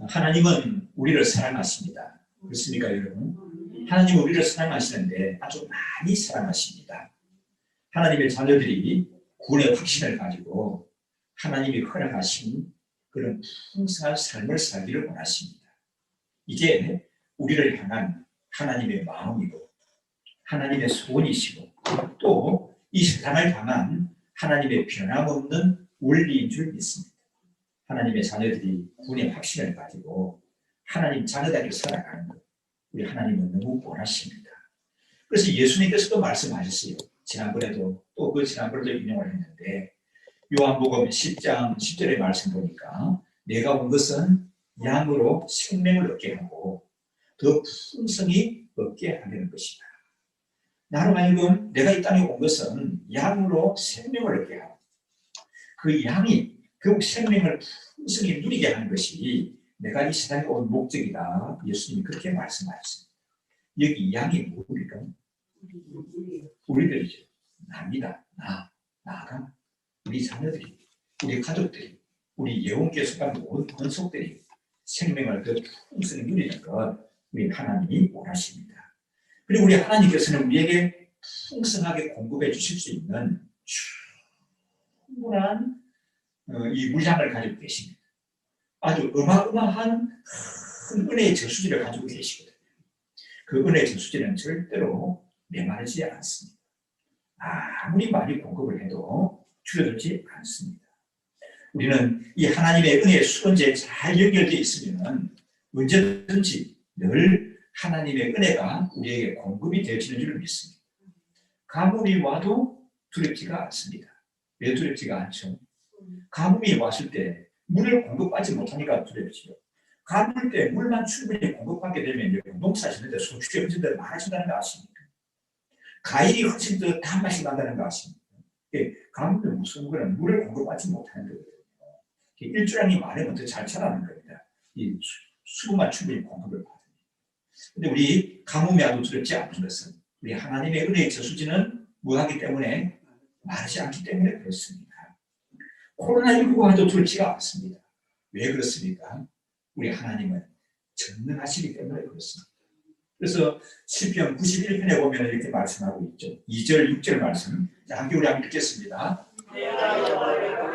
하나님은 우리를 사랑하십니다. 그렇습니까, 여러분? 하나님은 우리를 사랑하시는데 아주 많이 사랑하십니다. 하나님의 자녀들이 구원의 확신을 가지고 하나님이 허락하신 그런 풍성한 삶을 살기를 원하십니다. 이게 우리를 향한 하나님의 마음이고 하나님의 소원이시고 또 이 세상을 향한 하나님의 변함없는 원리인 줄 믿습니다. 하나님의 자녀들이 구원의 확신을 가지고 하나님 자녀답게 살아가는 것, 우리 하나님은 너무 원하십니다. 그래서 예수님께서도 말씀하셨어요. 지난번에도 또 그 지난번에도 인용을 했는데 요한복음 10장 10절의 말씀 보니까 내가 온 것은 양으로 생명을 얻게 하고 더 풍성히 얻게 하려는 것이다. 나로 하여금 내가 이 땅에 온 것은 양으로 생명을 얻게 하고 그 양이 결국 생명을 풍성히 누리게 하는 것이 내가 이 세상에 온 목적이다. 예수님이 그렇게 말씀하셨습니다. 여기 양이 뭡니까? 우리들이죠. 납니다. 나가 우리 자녀들이, 우리 가족들이, 우리 예언교회 속한 모든 권속들이 생명을 더 풍성히 누리는 것 우리 하나님이 원하십니다. 그리고 우리 하나님께서는 우리에게 풍성하게 공급해 주실 수 있는 충분한 이 물량을 가지고 계십니다. 아주 어마어마한 큰 은혜의 저수지를 가지고 계시거든요. 그 은혜의 저수지는 절대로 메마르지 않습니다. 아무리 많이 공급을 해도 줄어들지 않습니다. 우리는 이 하나님의 은혜의 수건제에 잘 연결되어 있으면 언제든지 늘 하나님의 은혜가 우리에게 공급이 되어지는 줄 믿습니다. 가뭄이 와도 두렵지가 않습니다. 왜 두렵지가 않죠? 가뭄이 왔을 때 물을 공급받지 못하니까 두렵지요. 가물 때 물만 충분히 공급받게 되면 농사 짓는데 소출이 훨씬 더 많아진다는 거 아십니까? 과일이 훨씬 더 단맛이 난다는 거 아십니까? 가물이 무서운 거는 물을 공급받지 못하는 거거든요. 일조량이 많으면 더 잘 자라는 겁니다. 이 수분만 충분히 공급을 받으니. 근데 우리 가뭄이 와도 두렵지 않은 것은 우리 하나님의 은혜의 저수지는 뭐하기 때문에 마르지 않기 때문에 그렇습니다. 코로나19가 와도 두렵지가 않습니다. 왜 그렇습니까? 우리 하나님은 전능하시기 때문에 그렇습니다. 그래서 시편 91편에 보면 이렇게 말씀하고 있죠. 2절, 6절 말씀. 자, 함께 우리 한번 읽겠습니다.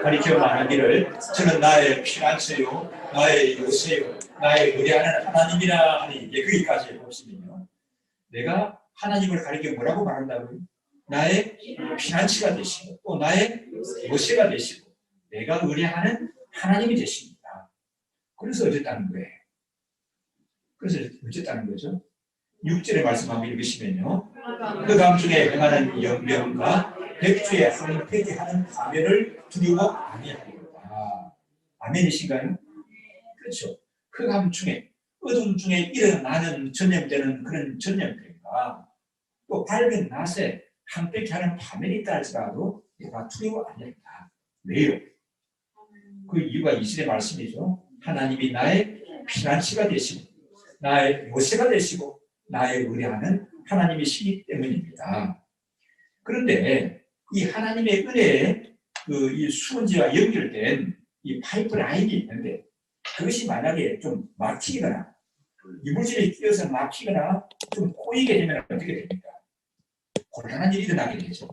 가리켜 말하기를 저는 나의 피난처요, 나의 요새요, 나의 의뢰하는 하나님이라 하니 거기까지 보시면요. 내가 하나님을 가리켜 뭐라고 말한다고요? 나의 피난처가 되시고 또 나의 요새가 되시고 내가 의뢰하는 하나님이 되십니다. 그래서 어쨌다는 거예요. 그래서 어쨌다는 거죠. 6절의 말씀 한번 읽으시면요. 그 감중에 행하는 영명과 백주에 항폐기하는 파멸을 두려워 아니하리로다. 아멘이신가요? 그렇죠. 그 감중에 어둠 중에 일어나는 전염되는 그런 전염들과 또 밝은 낮에 항폐기하는 파멸이 있다 할지라도 내가 두려워 아니하리로다. 왜요? 그 이유가 2절의 말씀이죠. 하나님이 나의 피난처가 되시고 나의 요새가 되시고 나의 의뢰하는 하나님이시기 때문입니다. 그런데 이 하나님의 은혜에 이 수건지와 연결된 이 파이프라인이 있는데 그것이 만약에 좀 막히거나 이물질이 끼어서 막히거나 좀 꼬이게 되면 어떻게 됩니까? 곤란한 일이 일어나게 되죠.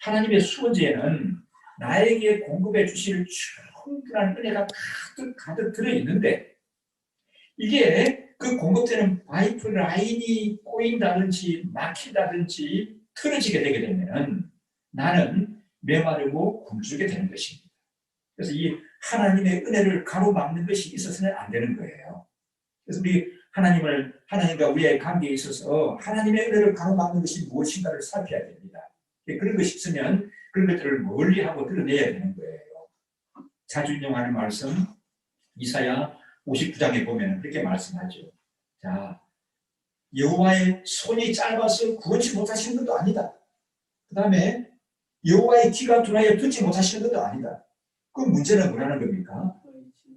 하나님의 수건지에는 나에게 공급해 주실 충분한 은혜가 가득 들어있는데 이게 그 공급되는 파이프 라인이 꼬인다든지 막힌다든지 틀어지게 되게 되면 나는 메마르고 굶주게 되는 것입니다. 그래서 이 하나님의 은혜를 가로막는 것이 있어서는 안 되는 거예요. 그래서 우리 하나님과 우리의 관계에 있어서 하나님의 은혜를 가로막는 것이 무엇인가를 살펴야 됩니다. 그런 것이 있으면 그런 것들을 멀리하고 드러내야 되는 거예요. 자주 인용하는 말씀 이사야 59장에 보면 그렇게 말씀하죠. 자, 여호와의 손이 짧아서 구원치 못하시는 것도 아니다. 그 다음에 여호와의 귀가 둔하여 듣지 못하시는 것도 아니다. 그 문제는 뭐라는 겁니까?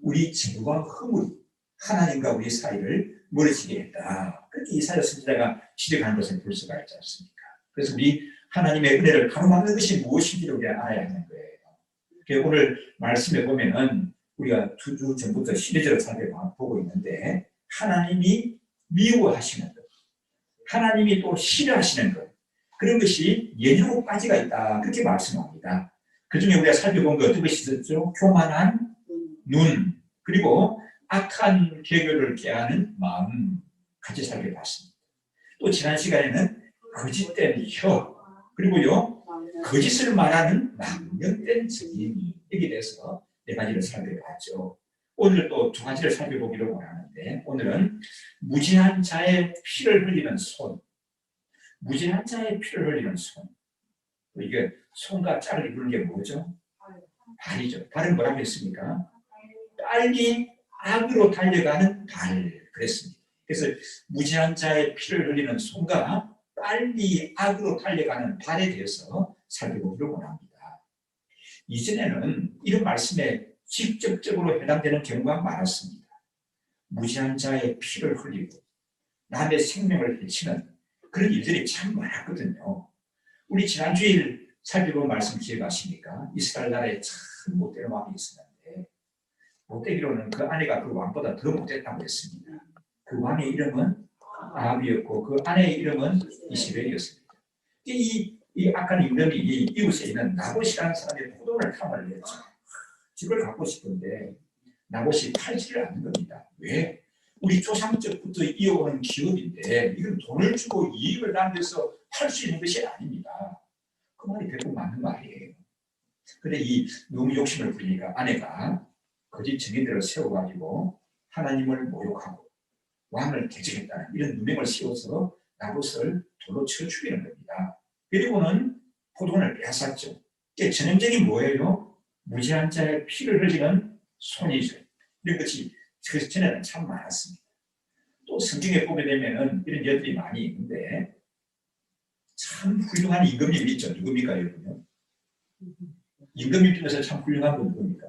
우리 죄와 허물이 하나님과 우리 사이를 멀어지게 했다. 그렇게 이사야 선지자가 지적하는 것을 볼 수가 있지 않습니까? 그래서 우리 하나님의 은혜를 가로막는 것이 무엇인지를 우리가 알아야 하는 거예요. 오늘 말씀에 보면은 우리가 2주 전부터 시리즈로 살펴보고 있는데 하나님이 미워하시는 것, 하나님이 또 싫어하시는 것, 그런 것이 6가지가 있다 그렇게 말씀합니다. 그 중에 우리가 살펴본 게 어떤 것이 있었죠? 교만한 눈, 그리고 악한 계교를 깨하는 마음 같이 살펴봤습니다. 또 지난 시간에는 거짓된 혀, 그리고요 거짓을 말하는 망령된 증인, 여기에 대해서 4가지를 살펴봤죠. 오늘 또 2가지를 살펴보기로 원하는데, 오늘은 무지한 자의 피를 흘리는 손, 무지한 자의 피를 흘리는 손. 이게 손과 짝을 이루는 게 뭐죠? 발이죠. 발은 뭐라고 했습니까? 빨리 악으로 달려가는 발, 그랬습니다. 그래서 무지한 자의 피를 흘리는 손과 빨리 악으로 달려가는 발에 대해서 살펴보기로 원합니다. 이전에는 이런 말씀에 직접적으로 해당되는 경우가 많았습니다. 무지한 자의 피를 흘리고 남의 생명을 해치는 그런 일들이 참 많았거든요. 우리 지난 주일 살펴본 말씀 기억하십니까? 이스라엘 나라에 참 못된 왕이 있었는데, 못되기로는 그 아내가 그 왕보다 더 못됐다고 했습니다. 그 왕의 이름은 아합이었고 그 아내의 이름은 이세벨이었습니다. 이 악한 임금이 이웃에 있는 나봇이라는 사람의 포도를 탐을 했죠. 집을 갖고 싶은데 나봇이 팔지를 않는 겁니다. 왜? 우리 조상적부터 이어오는 기업인데 이건 돈을 주고 이익을 남겨서 팔 수 있는 것이 아닙니다. 그 말이 결국 맞는 말이에요. 그런데 너무 욕심을 부리니까 아내가 거짓 증인들을 세워가지고 하나님을 모욕하고 왕을 대적했다는 이런 누명을 씌워서 나봇을 돌로 쳐 죽이는 겁니다. 그리고는 포도원을 빼앗았죠. 이게 전형적인 뭐예요? 무지한 자의 피를 흘리는 손이죠. 이런 것이 그 전에는 참 많았습니다. 또 성경에 보게 되면 이런 여들이 많이 있는데, 참 훌륭한 임금님이 있죠. 누굽니까, 여러분요? 임금님 중에서 참 훌륭한 분 누굽니까?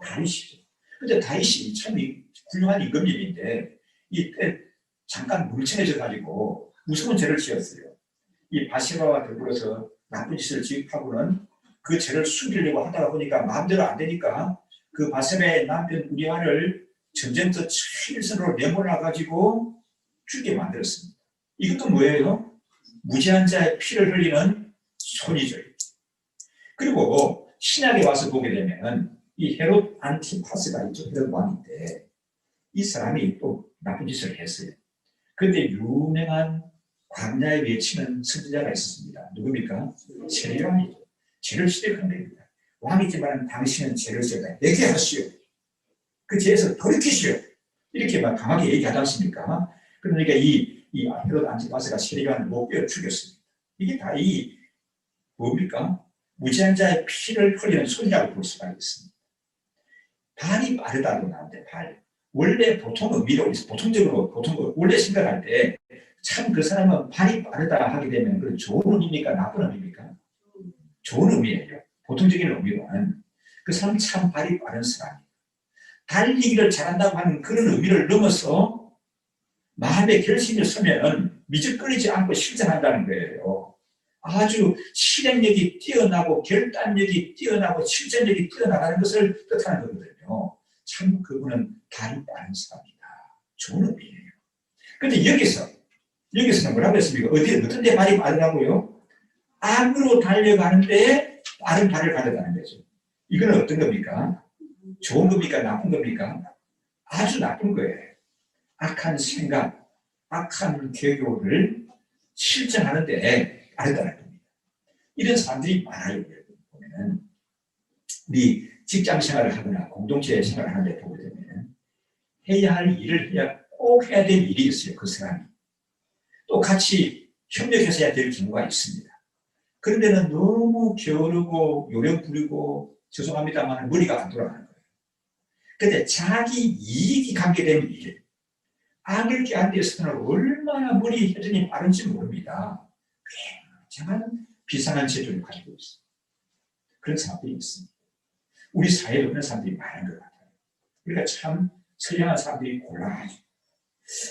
다윗이죠. 근데 다윗이 참 훌륭한 임금님인데 이때 잠깐 뭉쳐져 가지고 무서운 죄를 지었어요. 이 바세바와 더불어서 나쁜 짓을 지으하고는 그 죄를 숨기려고 하다가 보니까 마음대로 안 되니까 그 바세바의 남편 우리아를 전쟁터 최일선으로 내몰아 가지고 죽게 만들었습니다. 이것도 뭐예요? 무지한 자의 피를 흘리는 손이죠. 그리고 신약에 와서 보게 되면 이 헤롯 안티파스가 있죠. 헤롯 왕인데 이 사람이 또 나쁜 짓을 했어요. 그때 유명한 광야에 외치는 선지자가 있었습니다. 누굽니까? 세례요한이죠. 죄를 시작한 겁니다. 왕이지만 당신은 죄를 지었다. 내게 하시오. 그 죄에서 돌이키시오. 이렇게 막 강하게 얘기하지 않습니까? 그러니까 이 헤롯 안티파스가 세례요한을 못 빼어 죽였습니다. 이게 다 뭡니까? 무지한 자의 피를 흘리는 손이라고 볼 수가 있습니다. 발이 빠르다고 나오는데 발. 원래 보통 의미로 보통 원래 생각할 때 참 그 사람은 발이 빠르다 하게 되면 그 좋은 의미입니까? 나쁜 의미입니까? 좋은 의미예요. 보통적인 의미로는 그 사람 참 발이 빠른 사람이에요. 달리기를 잘한다고 하는 그런 의미를 넘어서 마음의 결심을 서면 미적거리지 않고 실천한다는 거예요. 아주 실행력이 뛰어나고 결단력이 뛰어나고 실천력이 뛰어나가는 것을 뜻하는 거거든요. 참 그분은 발이 빠른 사람이다. 좋은 의미예요. 그런데 여기서는 뭐라고 했습니까? 어떤 데 발이 빠르다고요? 악으로 달려가는데 빠른 발을 가져가는 거죠. 이건 어떤 겁니까? 좋은 겁니까? 나쁜 겁니까? 아주 나쁜 거예요. 악한 생각, 악한 계교를 실천하는데 빠르다는 겁니다. 이런 사람들이 많아요. 보면은 우리 직장 생활을 하거나 공동체 생활을 하는데 보게 되면 해야 할 일을 꼭 해야 될 일이 있어요. 그 사람이. 또 같이 협력해서 해야 될 경우가 있습니다. 그런 데는 너무 게으르고 요령 부리고 죄송합니다만 머리가 안 돌아가는 거예요. 그런데 자기 이익이 관계된 일, 악을 꾀한 데서는 얼마나 머리 회전이 빠른지 모릅니다. 굉장한 비상한 재주를 가지고 있어요. 그런 사람들이 있습니다. 우리 사회에 그런 사람들이 많은 것 같아요. 그러니까 참 선량한 사람들이 곤란하죠.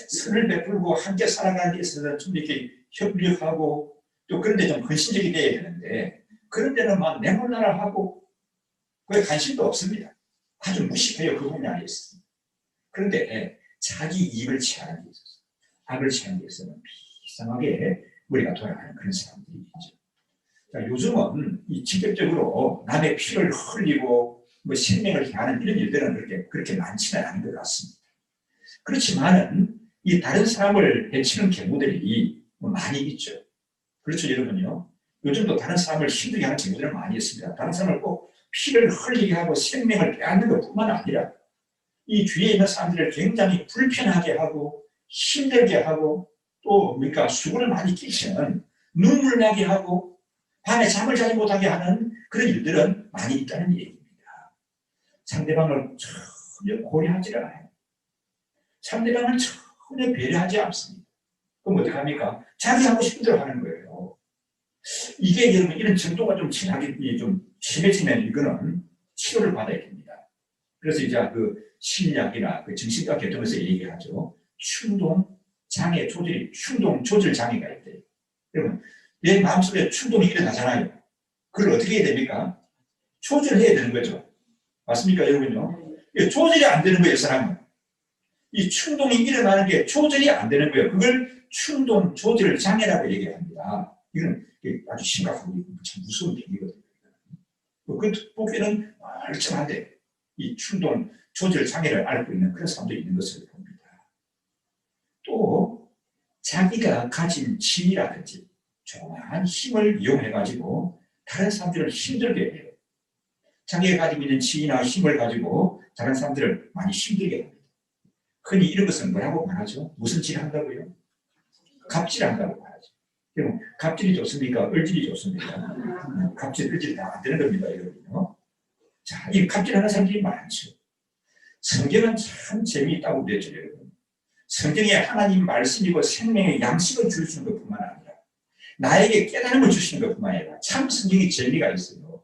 선을 베풀고 함께 살아가는 데 있어서 좀 이렇게 협력하고 또 그런 데 좀 헌신적이 돼야 되는데 그런 데는 막 내몰라라 하고 그에 관심도 없습니다. 아주 무식해요. 그 부분이 아니었습니다. 그런데 자기 이익을 취하는 데 있어서, 악을 취하는 데 있어서는 비상하게 머리가 돌아가는 그런 사람들이 있죠. 자, 요즘은 이 직접적으로 남의 피를 흘리고 뭐 생명을 향하는 이런 일들은 그렇게 많지는 않은 것 같습니다. 그렇지만은 이 다른 사람을 해치는 경우들이 많이 있죠. 그렇죠, 여러분요. 요즘도 다른 사람을 힘들게 하는 경우들은 많이 있습니다. 다른 사람을 꼭 피를 흘리게 하고 생명을 빼앗는 것뿐만 아니라 이 주위에 있는 사람들을 굉장히 불편하게 하고 힘들게 하고 또 그러니까 수고를 많이 끼치는 눈물 나게 하고 밤에 잠을 자지 못하게 하는 그런 일들은 많이 있다는 얘기입니다. 상대방을 전혀 고려하지 않아요. 상대방을 전혀 배려하지 않습니다. 그럼 어떡합니까? 자기 하고 싶은 대로 하는 거예요. 이게 여러분 이런 정도가 좀 심해지면 이거는 치료를 받아야 됩니다. 그래서 이제 그 심리학이나 그 정신과 계통에서 얘기하죠. 충동 장애 조절이 충동 조절 장애가 있대요. 여러분 내 마음속에 충동이 일어나잖아요. 그걸 어떻게 해야 됩니까? 조절해야 되는 거죠. 맞습니까, 여러분요? 조절이 안 되는 거예요, 사람은. 이 충동이 일어나는 게 조절이 안 되는 거예요. 그걸 충동 조절 장애라고 얘기합니다. 이건 아주 심각하고 참 무서운 병이거든요. 그 극복에는 멀쩡한데 이 충동 조절 장애를 앓고 있는 그런 사람도 있는 것을 봅니다. 또 자기가 가진 취미라든지 조그마한 힘을 이용해가지고 다른 사람들을 힘들게 해요. 자기가 가지고 있는 취미나 힘을 가지고 다른 사람들을 많이 힘들게 합니다. 흔히 이런 것은 뭐라고 말하죠? 무슨 질 한다고요? 갑질한다고 말하죠. 그럼 갑질이 좋습니까? 을질이 좋습니까? 갑질, 을질 다 안 되는 겁니다, 여러분요. 자, 이 갑질하는 사람들이 많죠. 성경은 참 재미있다고 그랬죠, 여러분. 성경에 하나님 말씀이고 생명의 양식을 주시는 것뿐만 아니라 나에게 깨달음을 주시는 것뿐만 아니라 참 성경이 재미가 있어요.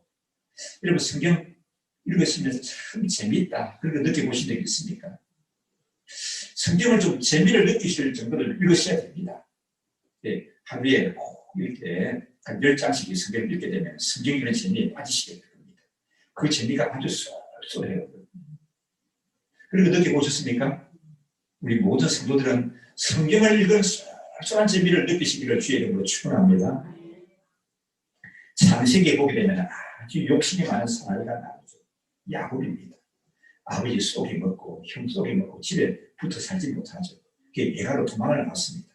여러분 성경 읽으시면서 참 재미있다 그런 거 느껴보신 적 있습니까? 성경을 좀 재미를 느끼실 정도로 읽으셔야 됩니다. 네, 하루에 꼭 이렇게 한 10장씩 성경을 읽게 되면 성경 읽는 재미에 빠지시게 됩니다. 그 재미가 아주 쏠쏠해요. 그리고 느껴보셨습니까? 우리 모든 성도들은 성경을 읽은 쏠쏠한 재미를 느끼시기를 주의 이름으로 축원합니다. 창세기에 보게 되면 아주 욕심이 많은 사나이가 나오죠. 야곱입니다. 아버지 쏘기 먹고 형 쏘기 먹고 집에 붙어 살지 못하죠. 그게 외가로 도망을 났습니다.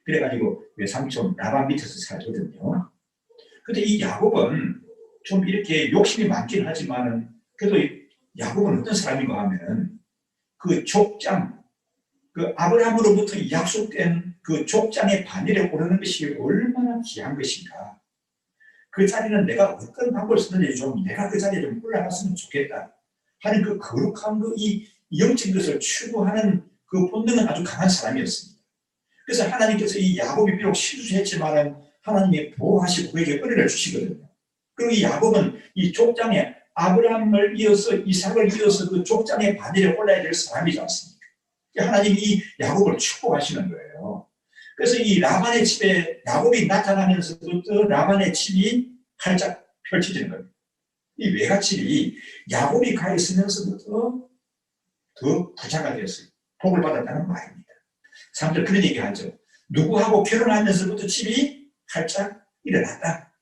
그래가지고 외삼촌 라반 밑에서 살거든요. 근데 이 야곱은 좀 이렇게 욕심이 많긴 하지만은 그래도 야곱은 어떤 사람인가 하면은 그 족장, 그 아브라함으로부터 약속된 그 족장의 반열에 오르는 것이 얼마나 귀한 것인가. 그 자리는 내가 어떤 방법을 쓰든지 좀 내가 그 자리에 좀 올라갔으면 좋겠다 하는 그 거룩한 이 영적인 것을 추구하는 그 본능은 아주 강한 사람이었습니다. 그래서 하나님께서 이 야곱이 비록 실수했지만 하나님이 보호하시고 그에게 은혜를 주시거든요. 그리고 이 야곱은 이 족장에 아브라함을 이어서 이삭을 이어서 그 족장의 반열에 올라야 될 사람이지 않습니까? 하나님이 이 야곱을 축복하시는 거예요. 그래서 이 라반의 집에 야곱이 나타나면서부터 라반의 집이 활짝 펼쳐지는 겁니다. 이 외갓집이 야곱이 가 있으면서부터 더 부자가 되었어요. 복을 받았다는 말입니다. 사람들 그런 얘기 하죠. 누구하고 결혼하면서부터 집이 활짝 일어났다.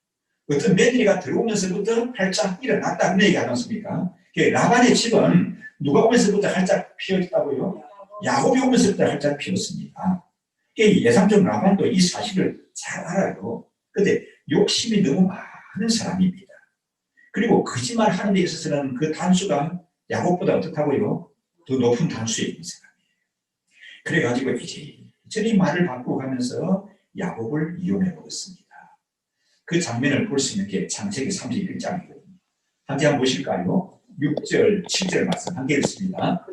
어떤 며느리가 들어오면서부터 활짝 일어났다. 그런 얘기 하지 않습니까? 라반의 집은 누가 오면서부터 활짝 피었다고요? 야곱이 오면서부터 활짝 피었습니다. 예삼촌 라반도 이 사실을 잘 알아요. 그런데 욕심이 너무 많은 사람입니다. 그리고 거짓말 하는 데 있어서는 그 단수가 야곱보다 어떻다고요? 더 높은 단수에 있는 사람이에요. 그래가지고 이리저리 말을 바꾸고 가면서 야곱을 이용해 버렸습니다. 그 장면을 볼 수 있는 게 창세기 31장이거든요. 함께 한번 보실까요? 6절, 7절 말씀 함께 읽습니다.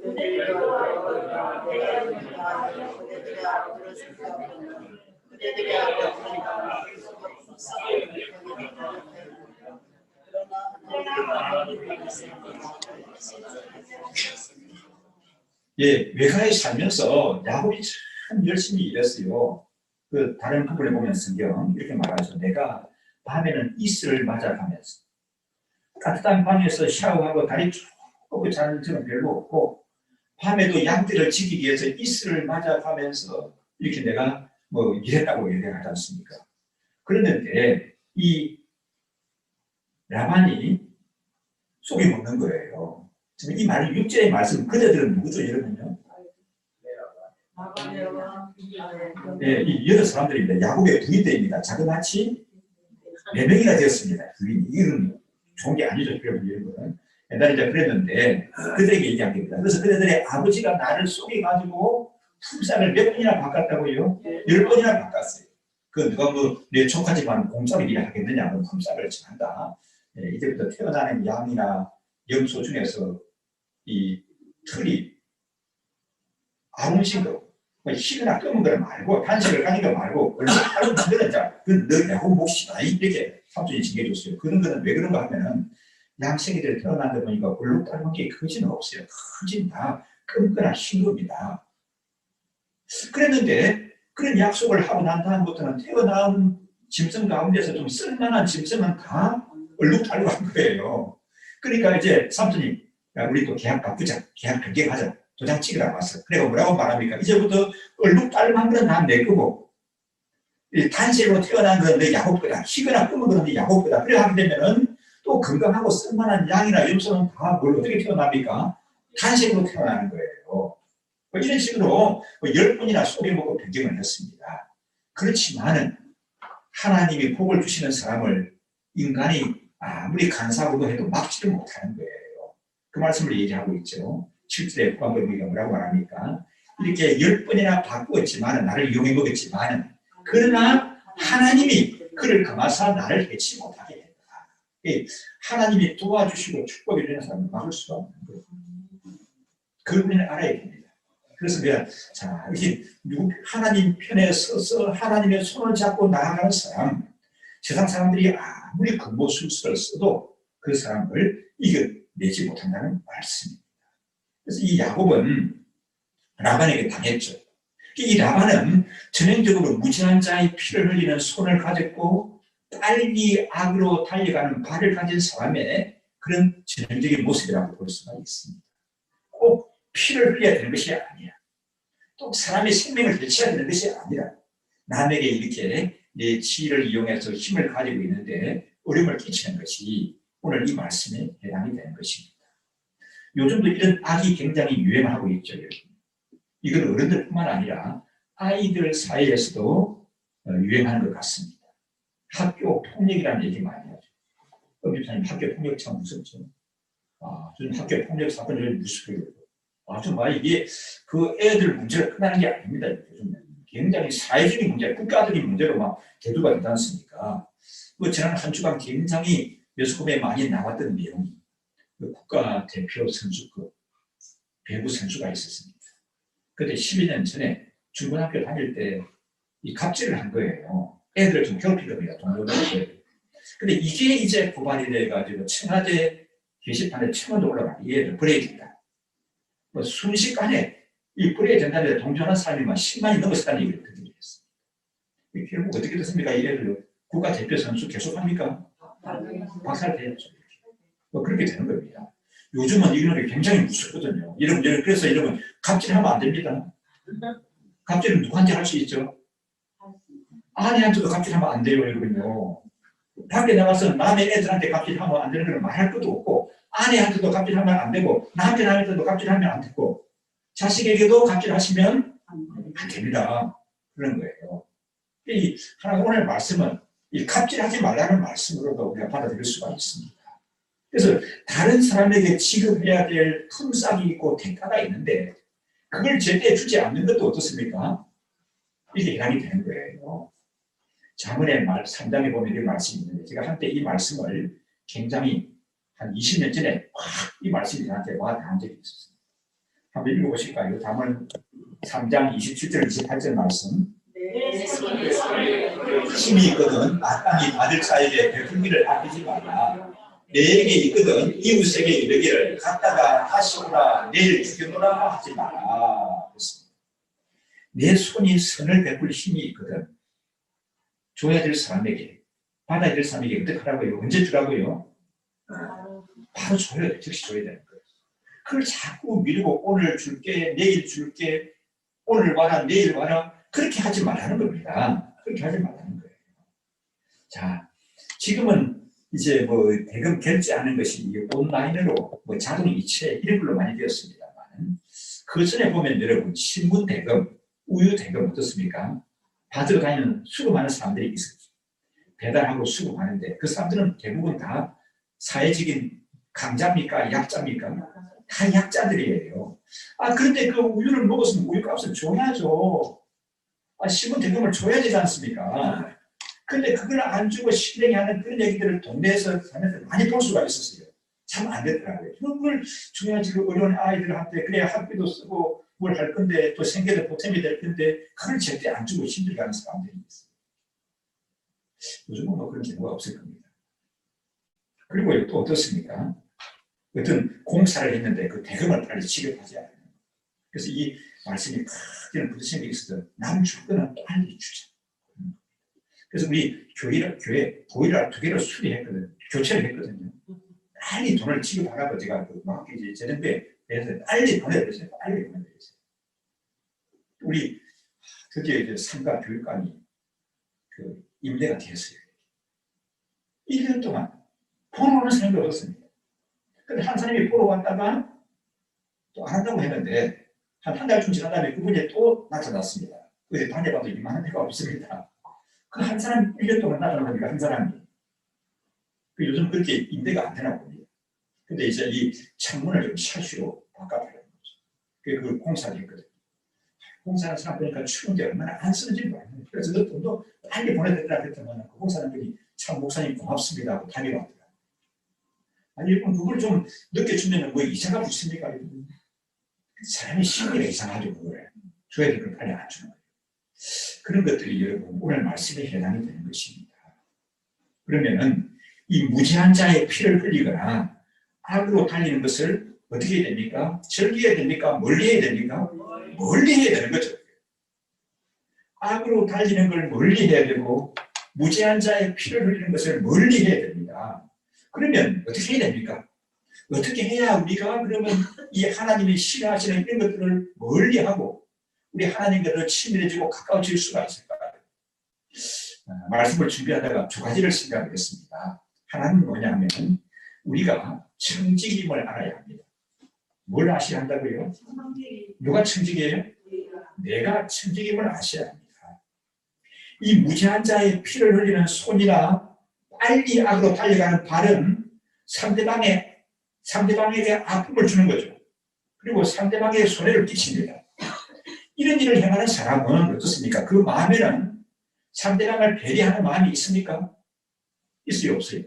예, 외가에 살면서 야곱이 참 열심히 일했어요. 그 다른 부분에 보면 성경 이렇게 말하죠. 내가 밤에는 이슬을 맞아가면서 따뜻한 방에서 샤워하고 다리 쭉 먹고 자는 적은 별로 없고, 밤에도 양떼를 지키기 위해서 이슬을 맞아가면서 이렇게 내가 뭐 일했다고 얘기하지 않습니까? 그랬는데 이 라반이 속이 먹는 거예요. 지금 이 말, 6절의 말씀 그대들은 누구죠, 여러분요? 네, 이 여러 사람들입니다. 야곱의 부인들입니다. 자그마치 4명이나 되었습니다. 부인이. 이건 좋은 게 아니죠, 여러분. 옛날에 이제 그랬는데 그들에게 얘기한 겁니다. 그래서 그들의 아버지가 나를 속여가지고 품삯을 몇 번이나 바꿨다고요? 10번이나 바꿨어요. 그 누가 뭐 내 족하지만 공짜로 일을 하겠느냐, 뭐 품삯을 정한다. 네, 이제부터 태어나는 양이나 염소 중에서 이 털이 아웅식으로 희거나 검은 걸 말고 단식을 가진 거 말고 얼마나 만드는 자, 그건 너 야곱 몫이다, 이렇게 삼촌이 징계줬어요. 그런 거는 왜 그런가 하면은 양생이들 태어난다 보니까 얼룩 닮은 게 크지는 없어요. 크진 다 검거나 흰 겁니다. 그랬는데 그런 약속을 하고 난 다음부터는 태어난 짐승 가운데서 좀 쓸만한 짐승은 다 얼룩 닮고 한 거예요. 그러니까 이제 삼촌이 야, 우리 또 계약 바꾸자, 계약 변경하자, 도장 찍으라고 왔어. 그래가 뭐라고 말합니까? 이제부터 얼룩 닮은 건 다 내 거고, 단식으로 태어난 건 내 야곱 거다, 희거나 검은 건 내 야곱 거다. 그래 하게 되면은 또 건강하고 쓸만한 양이나 염소는 다 뭘 어떻게 태어납니까? 단식으로 태어나는 거예요. 이런 식으로 10번이나 속여먹고 변경을 했습니다. 그렇지만은 하나님이 복을 주시는 사람을 인간이 아무리 간사하고 해도 막지를 못하는 거예요. 그 말씀을 얘기하고 있죠. 7절에 구한번기가 뭐라고 말합니까? 이렇게 10번이나 바꾸었지만, 나를 이용해 먹었지만, 그러나 하나님이 그를 감아서 나를 해치 못하게 했다. 하나님이 도와주시고 축복해 주는 사람은 막을 수가 없는 거예요. 그분을 알아야 됩니다. 그래서 내가 자, 이게 하나님 편에 서서 하나님의 손을 잡고 나아가는 사람, 세상 사람들이 아무리 근보술수를 써도 그 사람을 이겨내지 못한다는 말씀입니다. 그래서 이 야곱은 라반에게 당했죠. 이 라반은 전형적으로 무지한 자의 피를 흘리는 손을 가졌고 빨리 악으로 달려가는 발을 가진 사람의 그런 전형적인 모습이라고 볼 수가 있습니다. 꼭 피를 흘려야 되는 것이 아니야. 또 사람의 생명을 해쳐야 되는 것이 아니라 남에게 이렇게 내 지혜를 이용해서 힘을 가지고 있는데 어려움을 끼치는 것이 오늘 이 말씀에 해당이 되는 것입니다. 요즘도 이런 악이 굉장히 유행하고 있죠. 이건 어른들뿐만 아니라 아이들 사이에서도 유행하는 것 같습니다. 학교 폭력이라는 얘기 많이 하죠. 엄집사님, 학교 폭력 참 무섭죠. 저는 학교 폭력 사건이 무섭고요. 정말 이게 그 애들 문제를 끝나는 게 아닙니다. 요즘 굉장히 사회적인 문제, 국가적인 문제로 막 대두가 되지 않습니까? 지난 한 주간 굉장히 뉴스콤에 많이 나왔던 내용이 국가대표 선수급 배구 선수가 있었습니다. 그때 12년 전에 중고등학교 다닐 때 이 갑질을 한 거예요. 애들을 좀 괴롭히거든요. 동료들. 근데 이게 이제 고발이 돼가지고 청와대 게시판에 청원도 올라가고 이 애들 버려야 된다. 순식간에 이 버려야 된다는데 동조하는 사람이 막 10만이 넘었다는 얘기를 듣게 됐습니다. 결국 어떻게 됐습니까? 이 애들 국가대표 선수 계속합니까? 박살돼야죠. 그렇게 되는 겁니다. 요즘은 이런 게 굉장히 무섭거든요. 그래서 여러분, 갑질하면 안 됩니다. 갑질은 누구한테 할 수 있죠? 아내한테도 갑질하면 안 돼요, 여러분요. 밖에 나가서 남의 애들한테 갑질하면 안 되는 걸 말할 것도 없고, 아내한테도 갑질하면 안 되고, 남편한테도 갑질하면 안 되고, 자식에게도 갑질하시면 안 됩니다. 그런 거예요. 하나님 오늘 말씀은 이 갑질하지 말라는 말씀으로도 우리가 받아들일 수가 있습니다. 그래서 다른 사람에게 지급해야 될 품삯이 있고 대가가 있는데 그걸 제때 주지 않는 것도 어떻습니까? 이게 해당이 되는 거예요. 잠언의 3장에 보면 이런 말씀이 있는데 제가 한때 이 말씀을 굉장히 한 20년 전에 이 말씀이 저한테 와 닿은 적이 있었어요. 한번 읽어보실까요? 잠언 3장 27절 28절 말씀. 힘이 있거든 마땅히 받을 자에게 베풀기를 아끼지 마라. 내게 있거든 이웃에게 이르기를 갔다가 다시 오라 내일 죽여놓으라 하지 마라. 그렇습니다. 내 손이 선을 베풀 힘이 있거든 줘야 될 사람에게 받아야 될 사람에게 어떻게 하라고요? 언제 주라고요? 바로 줘야 돼. 즉시 줘야 되는 거예요. 그걸 자꾸 미루고 오늘 줄게, 내일 줄게, 오늘 와라, 내일 와라. 그렇게 하지 말라는 겁니다. 그렇게 하지 말라는 거예요. 자, 지금은 이제 뭐 대금 결제하는 것이 온라인으로 뭐 자동 이체 이런 걸로 많이 되었습니다만 그 전에 보면 여러분 신문 대금, 우유 대금 어떻습니까? 받으러 다니는 수고 많은 사람들이 있었죠. 배달하고 수고 많은데 그 사람들은 대부분 다 사회적인 강자입니까? 약자입니까? 다 약자들이에요. 그런데 그 우유를 먹었으면 우유값을 줘야죠. 신문 대금을 줘야 되지 않습니까? 근데 그걸 안 주고 실행하는 그런 얘기들을 동네에서 하면서 많이 볼 수가 있었어요. 참 안 되더라고요. 그걸 줘야지 그 어려운 아이들한테 그래야 학비도 쓰고 뭘 할 건데 또 생계도 보탬이 될 건데 그걸 절대 안 주고 힘들게 하는 사람들이 있어요. 요즘은 뭐 그런 경우가 없을 겁니다. 그리고 또 어떻습니까? 어떤 공사를 했는데 그 대금을 빨리 지급하지 않아요. 그래서 이 말씀이 크게 부딪히는 게 있어서 남 줄 거는 빨리 주자. 그래서 우리 교회 보일러 2개를 수리했거든요. 교체를 했거든요. 빨리 돈을 지급하라고 제가 막 이제 제정부에 대해서 빨리 보내드렸어요. 빨리 보내드렸어요. 우리 드디어 이제 상가 교육관이 그 임대가 되었어요. 1년 동안 보러 오는 사람이 없었습니다. 근데 한 사람이 보러 왔다가 또 안 한다고 했는데 한 달쯤 지난 다음에 그분이 또 나타났습니다. 그게 다녀봐도 이만한 데가 없습니다. 그 한 사람 1년 동안 나타나니까 한 사람이 요즘 그렇게 임대가 안 되나 봅니다. 근데 이제 이 창문을 좀 샤시로 바꿔보려는 거죠. 그 공사를 했거든요. 공사하는 사람 보니까 추운데 얼마나 안 쓰는지 모르겠어요. 그래서 그 돈도 빨리 보내드리라 그랬더니 그 공사하는 분이 참 목사님 고맙습니다 하고 다녀왔더라고요. 아니 여러분 그걸 좀 늦게 주면 뭐 이자가 붙습니까? 사람이 심리가 이상하죠. 그걸 줘야 될 걸 빨리 안 주는 거예요. 그런 것들이 여러분 오늘 말씀에 해당이 되는 것입니다. 그러면은 이 무지한 자의 피를 흘리거나 악으로 달리는 것을 어떻게 해야 됩니까? 즐겨야 됩니까? 멀리 해야 됩니까? 멀리 해야 되는 거죠. 악으로 달리는 걸 멀리 해야 되고 무지한 자의 피를 흘리는 것을 멀리 해야 됩니다. 그러면 어떻게 해야 됩니까? 어떻게 해야 우리가 그러면 이 하나님이 싫어하시는 이런 것들을 멀리하고 우리 하나님과 더 친밀해지고 가까워질 수가 있을까요? 말씀을 준비하다가 2가지를 생각했습니다. 하나는 뭐냐면 우리가 청직임을 알아야 합니다. 뭘 아셔야 한다고요? 누가 청직이에요? 내가 청직임을 아셔야 합니다. 이 무지한 자의 피를 흘리는 손이나 빨리 악으로 달려가는 발은 상대방에게 아픔을 주는 거죠. 그리고 상대방에게 손해를 끼칩니다. 이런 일을 행하는 사람은 어떻습니까? 그 마음에는 상대방을 배려하는 마음이 있습니까? 있어요, 없어요?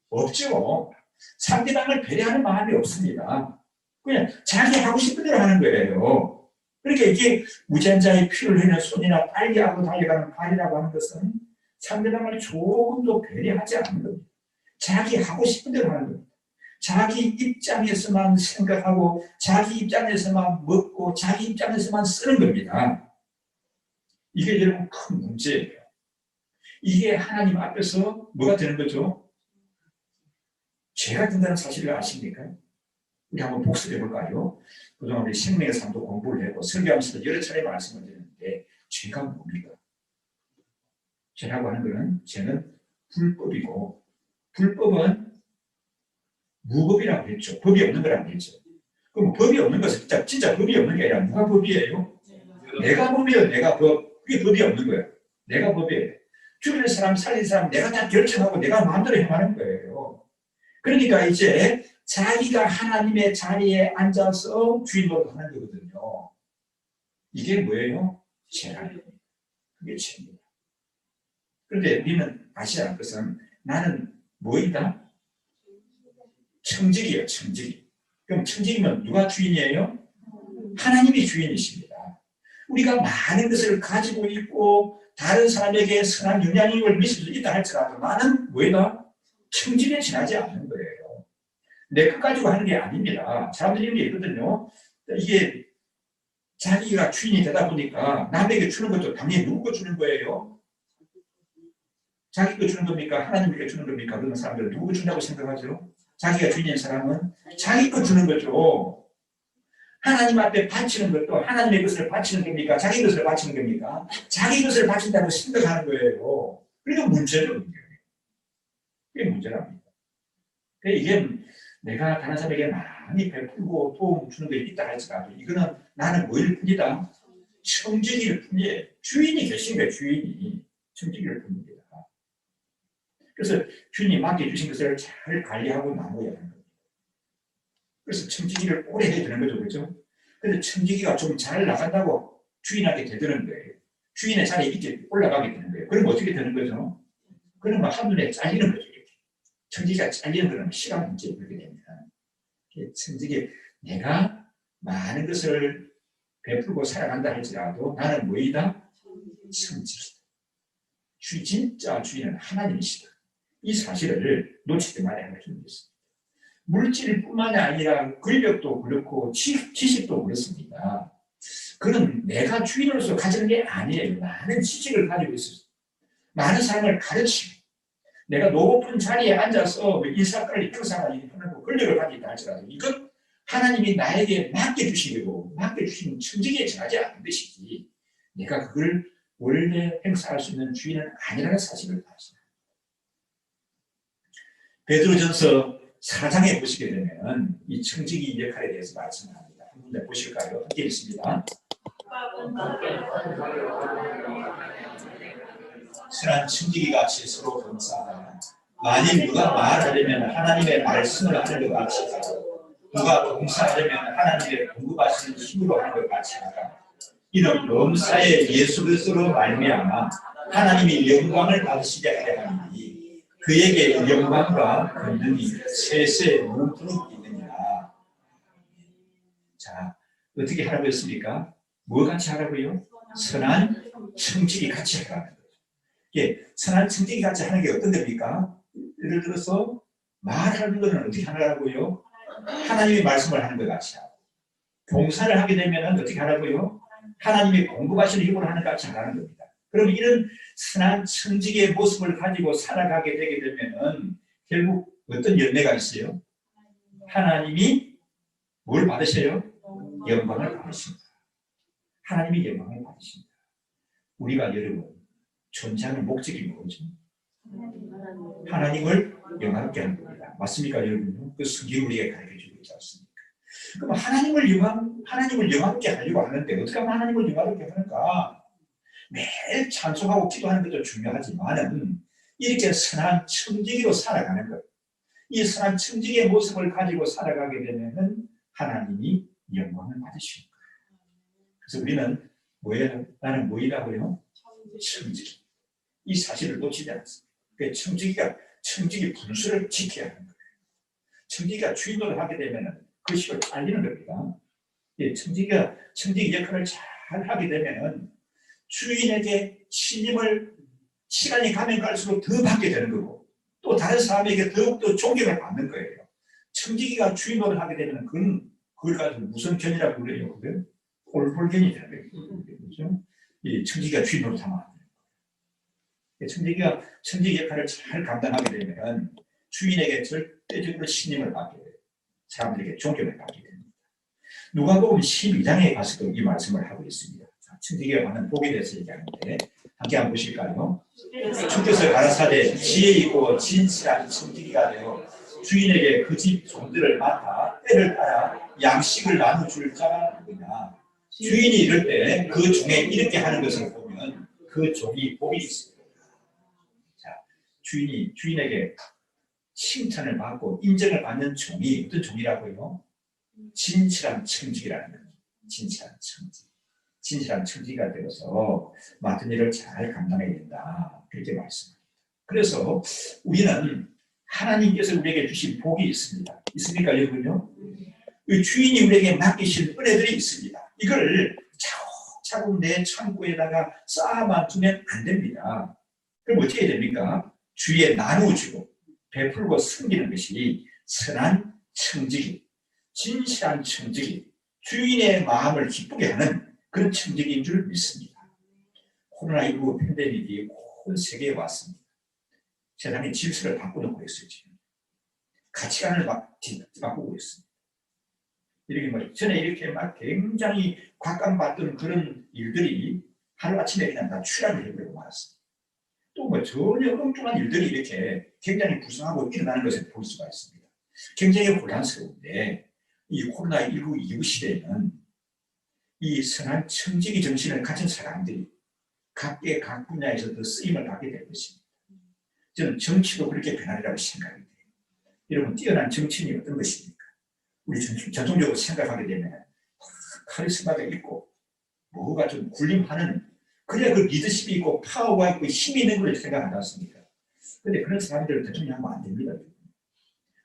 없죠. 상대방을 배려하는 마음이 없습니다. 그냥 자기 하고 싶은 대로 하는 거예요. 그러니까 이게 무지한 자의 피를 흘리는 손이나 빨리 악으로 달려가는 발이라고 하는 것은 상대방을 조금도 배려하지 않는 겁니다. 자기 하고 싶은 대로 하는 겁니다. 자기 입장에서만 생각하고 자기 입장에서만 먹고 자기 입장에서만 쓰는 겁니다. 이게 여러분 큰 문제예요. 이게 하나님 앞에서 뭐가 되는 거죠? 죄가 된다는 사실을 아십니까? 우리 한번 복습해 볼까요? 그동안 우리 생명의 삶도 공부를 하고 설교하면서도 여러 차례 말씀을 드렸는데 죄가 뭡니까? 죄라고 하는 것은 죄는 불법이고 불법은 무법이라고 했죠. 법이 없는 거라고 했죠. 그럼 법이 없는 것은 진짜 법이 없는 게 아니라 누가 법이에요? 내가 법이에요. 내가 법. 그게 법이 없는 거예요. 내가 법이에요. 죽이는 사람, 살리는 사람 내가 다 결정하고 내가 마음대로 행하는 거예요. 그러니까 이제 자기가 하나님의 자리에 앉아서 주인 노릇하는 거거든요. 이게 뭐예요? 죄라는 겁니다. 그게 죄입니다. 그런데 우리는 아셔야 할 것은 나는 뭐이다? 청직이에요. 청직. 그럼 청직이면 누가 주인이에요? 하나님이 주인이십니다. 우리가 많은 것을 가지고 있고 다른 사람에게 선한 영향력을 미칠 수 있다 할지라도 나는 뭐이다? 청직에 지나지 않는 거예요. 내 것 가지고 하는 게 아닙니다. 사람들이 이런 게 있거든요. 이게 자기가 주인이 되다 보니까 남에게 주는 것도 당연히 누구 거 주는 거예요? 자기 거 주는 겁니까? 하나님에게 주는 겁니까? 그런 사람들은 누구 준다고 생각하죠? 자기가 주인인 사람은 자기 것 주는 거죠. 하나님 앞에 바치는 것도 하나님의 것을 바치는 겁니까? 자기 것을 바치는 겁니까? 자기 것을 바친다고 생각하는 거예요. 그러니까 문제죠. 그게 문제랍니다. 이게 내가 다른 사람에게 많이 베풀고 도움 주는 게 있다 할지라도 이거는 나는 뭐일 뿐이다? 청지기일 뿐이에요. 주인이 계신 거예요. 주인이 청지기일 뿐입니다. 그래서 주인이 맡겨주신 것을 잘 관리하고 나눠야 하는 겁니다. 그래서 청지기를 오래 해야 되는 거죠. 그렇죠? 그래서 청지기가 좀 잘 나간다고 주인한테 되드는 거예요. 주인의 자리에 이렇게 올라가게 되는 거예요. 그럼 어떻게 되는 거죠? 그러면 한눈에 잘리는 거죠. 이렇게. 청지기가 잘리는 거는 시간 문제 그렇게 됩니다. 청지기, 내가 많은 것을 베풀고 살아간다 할지라도 나는 뭐이다? 청지기다. 진짜 주인은 하나님이시다. 이 사실을 놓치지 말아야 할 필요가 있습니다. 물질뿐만이 아니라 권력도 그렇고 지식도 그렇습니다. 그는 내가 주인으로서 가지는 게 아니에요. 많은 지식을 가지고 있어요. 많은 사람을 가르치고 내가 높은 자리에 앉아서 인사권을 형상을 하고 권력을 가지고 있다 할지라도 이것 하나님이 나에게 맡겨주신 거고 맡겨주신 청지기에 정하지 않은 것이지 내가 그걸 원래 행사할 수 있는 주인은 아니라는 사실을 아시죠. 베드로전서 4장에 보시게 되면 이 청지기 역할에 대해서 말씀합니다. 한 문제 보실까요? 함께 읽습니다. 선한 청지기같이 서로 봉사하라. 만일 누가 말하려면 하나님의 말씀을 하는 것 같이 하고 누가 봉사하려면 하나님의 공급하시는 힘으로 하는 것 같이 하라. 이는 범사에 예수 그리스도로 말미암아 하나님이 영광을 받으시게 하려 하니 그에게 영광과 권능이 세세 무궁히 있느니라. 자, 어떻게 하라고 했습니까? 뭐 같이 하라고요? 선한 청지기 같이 하라는 거죠. 예, 선한 청지기 같이 하는 게 어떤 겁니까? 예를 들어서 말하는 거는 어떻게 하라고요? 하나님의 말씀을 하는 것 같이 하고 봉사를 하게 되면 어떻게 하라고요? 하나님이 공급하시는 힘으로 하는 것 같이 하라는 겁니다. 그럼 이런 선한 청지기의 모습을 가지고 살아가게 되게 되면 결국 어떤 열매가 있어요? 하나님이 뭘 받으셔요? 영광을 받으십니다. 하나님이 영광을 받으십니다. 우리가 여러분 존재하는 목적이 뭐죠? 하나님을 영광케 하는 겁니다. 맞습니까, 여러분? 그 성경이 우리에게 가르쳐주고 있지 않습니까? 그럼 하나님을 영광케 하려고 하는데 어떻게 하면 하나님을 영광케 하는가? 매일 찬송하고 기도하는 것도 중요하지만 이렇게 선한 청지기로 살아가는 것, 이 선한 청지기의 모습을 가지고 살아가게 되면 하나님이 영광을 받으시는 거예요. 그래서 우리는 뭐예요? 나는 뭐이라고요? 청지기. 이 사실을 놓치지 않습니다. 청지기 분수를 지켜야 하는 거예요. 청지기가 주인으로 하게 되면 그 식을 알리는 겁니다. 청지기 역할을 잘 하게 되면 주인에게 신임을 시간이 가면 갈수록 더 받게 되는 거고 또 다른 사람에게 더욱더 존경을 받는 거예요. 청지기가 주인으로 하게 되면 그걸 가지고 무슨 견이라고 그래요? 그게 꼴불견이 되는 거예요. 그렇죠? 이 청지기가 주인으로 삼아. 청지기가 청지기 역할을 잘 감당하게 되면 주인에게 절대적으로 신임을 받게 돼요. 사람들에게 존경을 받게 됩니다. 누가복음 12장에 가서도 이 말씀을 하고 있습니다. 청지기가 받는 복에 대해서 얘기하는데 함께 한번 보실까요? 주께서 가라사대 지혜 있고 진실한 청지기가 되어 주인에게 그 집 종들을 맡아 때를 따라 양식을 나눠줄 자가 누구냐. 주인이 이럴 때 그 종에 이렇게 하는 것을 보면 그 종이 복이 있습니다. 자, 주인에게 칭찬을 받고 인정을 받는 종이 어떤 종이라고요? 진실한 청지기라는 거예요. 진실한 청지기가 되어서 맡은 일을 잘 감당해야 된다. 그렇게 말씀합니다. 그래서 우리는 하나님께서 우리에게 주신 복이 있습니다. 있습니까, 여러분요? 주인이 우리에게 맡기신 은혜들이 있습니다. 이걸 차곡차곡 내 창고에다가 쌓아만 두면 안 됩니다. 그럼 어떻게 됩니까? 주위에 나누어주고 베풀고 섬기는 것이 선한 청지기, 진실한 청지기, 주인의 마음을 기쁘게 하는 그런 청지기인 줄 믿습니다. 코로나19 팬데믹이 온 세계에 왔습니다. 세상의 질서를 바꿔놓고 있어요. 지금. 가치관을 막 바꾸고 있습니다. 이렇게 뭐 전에 이렇게 막 굉장히 곽감받던 그런 일들이 하루아침에 그냥 다 추락을 해버리고 말았습니다. 또 뭐 전혀 엉뚱한 일들이 이렇게 굉장히 불쌍하고 일어나는 것을 볼 수가 있습니다. 굉장히 혼란스러운데 이 코로나19 이후 시대에는 이 선한 청지기 정신을 가진 사람들이 각계 각 분야에서 더 쓰임을 받게 될 것입니다. 저는 정치도 그렇게 변하리라고 생각이 돼요. 여러분, 뛰어난 정치인이 어떤 것입니까? 우리 전통적으로 생각하게 되면 카리스마가 있고 뭐가 좀 군림하는, 그래야 그 리더십이 있고 파워가 있고 힘이 있는 걸 생각하지 않습니까? 그런데 그런 사람들을 대통령 하면 안 됩니다.